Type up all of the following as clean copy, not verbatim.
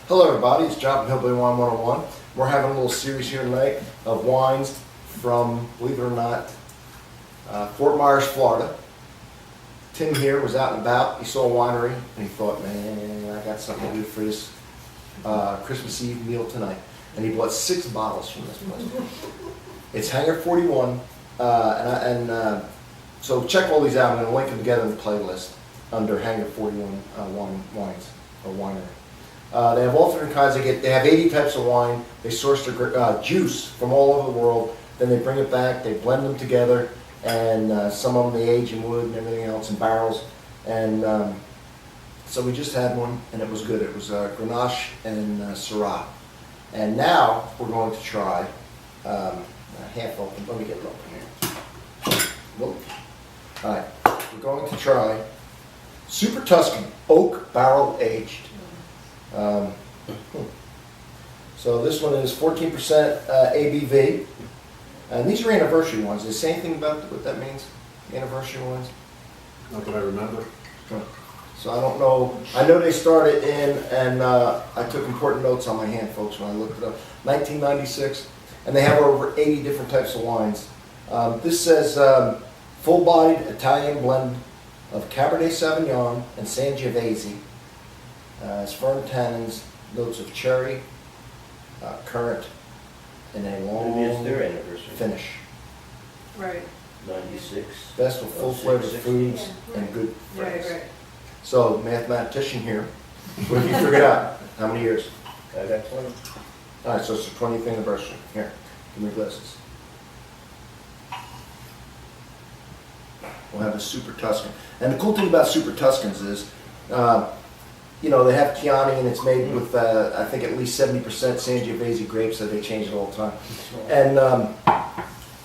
Hello everybody, it's John from Hillbilly Wine 101. We're having a little series here tonight of wines from, believe it or not, Fort Myers, Florida. Tim here was out and about, he saw a winery, and he thought, man, I got something to do for this Christmas Eve meal tonight. And he bought 6 bottles from this place. It's Hangar 41, so check all these out. I'm going to link them together in the playlist under Hangar 41 wines or winery. They have all different kinds. They have 80 types of wine. They source their juice from all over the world. Then they bring it back. They blend them together, and some of them they age in wood and everything else in barrels. And so we just had one, and it was good. It was Grenache and Syrah. And now we're going to try half open. Let me get it open here. Whoa. All right, we're going to try Super Tuscan Oak Barrel Aged. So this one is 14% ABV, and these are anniversary ones. Is there anything about what that means? Anniversary ones? Not that I remember. So I don't know. I know they started in, and I took important notes on my hand, folks, when I looked it up. 1996, and they have over 80 different types of wines. This says full-bodied Italian blend of Cabernet Sauvignon and Sangiovese. It's firm tannins, notes of cherry, currant, and a long Maybe it's their anniversary. finish. Right. 96. Best with full flavored foods and good friends. Right. So, mathematician here, what have you figured out? How many years? I got 20. All right, so it's the 20th anniversary. Here, give me your glasses. We'll have the Super Tuscan. And the cool thing about Super Tuscans is, you know, they have Chianti, and it's made with, I think, at least 70% Sangiovese grapes, so they change it all the time. And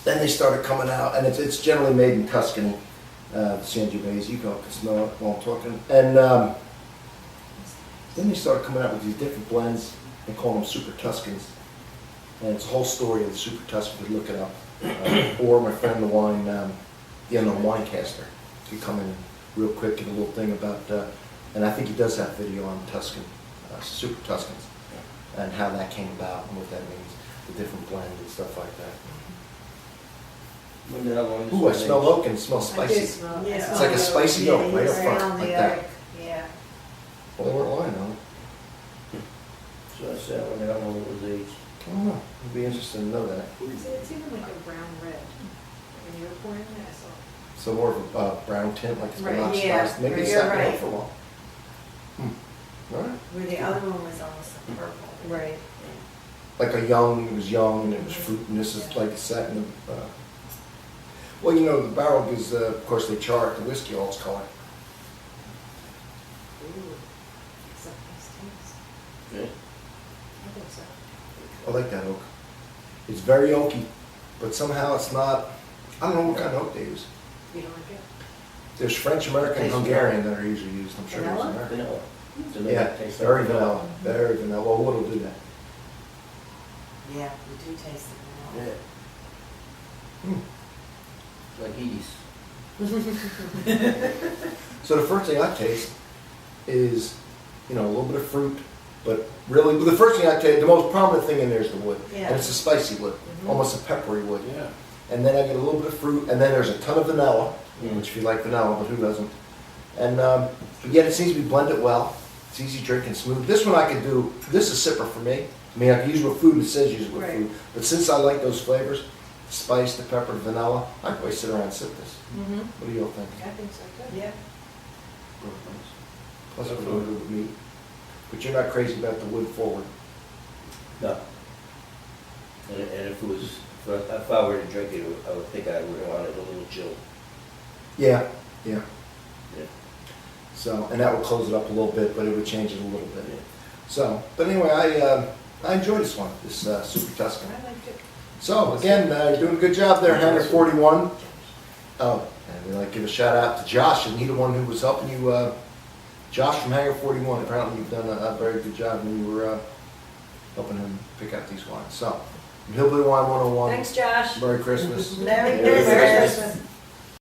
then they started coming out, and it's generally made in Tuscany, Sangiovese. You can smell it while I'm talking. And then they started coming out with these different blends. They call them Super Tuscans. And it's a whole story of the Super Tuscan. You look it up. Or my friend, the wine, the unknown winecaster. You come in real quick, give a little thing about, and I think he does have video on Tuscan, Super Tuscans, and how that came about and what that means, the different blend and stuff like that. When did that one? Ooh, I smell oak and it smells I do spicy. smell. Yeah. I It's smell like a the spicy oak. oak right up Right front, on like the that. oak, yeah. Well, they weren't lying on it. So I said when that one was aged. I don't know. It'd be interesting to know that. It's even like a brown red. When you were pouring it, I saw. So more of a brown tint, like it's been Right, not yeah, spiced. Maybe it's you're sat around right. for a while. All right. Where the other one was almost a purple. Right. Like it was young and it was fruit, and this is like sat in the, well, you know, the barrel gives, of course, they char it, the whiskey, all its color. Ooh. It's a nice taste. Yeah. I think so. I like that oak. It's very oaky, but somehow it's not, I don't know what kind of oak they use. You don't like it? There's French, American, and Hungarian that are usually used. I'm sure there's Vanilla? American. Vanilla. So Yeah, that tastes very like vanilla, very vanilla. Well, wood will do that. Yeah, we do taste the Yeah. vanilla. It's like Edie's. So the first thing I taste is, you know, a little bit of fruit, but really, the first thing I taste, the most prominent thing in there is the wood. Yeah. And it's a spicy wood, Mhm. almost a peppery wood. Yeah. And then I get a little bit of fruit, and then there's a ton of vanilla, which if you like vanilla, but who doesn't? And but yet it seems to be blended well. It's easy drinking, smooth. This one I could do, this is a sipper for me. I mean, I can use it with food, it says use it with Right. food. But since I like those flavors, the spice, the pepper, the vanilla, I could always sit around and sip this. Mm-hmm. What do you all think? I think so too. Yeah. Plus it's really good with meat. But you're not crazy about the wood forward. No. And if it was, if I were to drink it, I would think I would want it a little chill. Yeah. Yeah. So, and that would close it up a little bit, but it would change it a little bit. Yeah. So, but anyway, I enjoyed this one, this Super Tuscan. I liked it. So again, you're doing a good job there, Hangar 41. Oh, and we'd like to give a shout out to Josh, and he the one who was helping you, Josh from Hangar 41. Apparently you've done a very good job when you were helping him pick out these wines. So, from Hillbilly Wine 101, Thanks, Josh. Merry Christmas. Merry Merry Christmas. Christmas.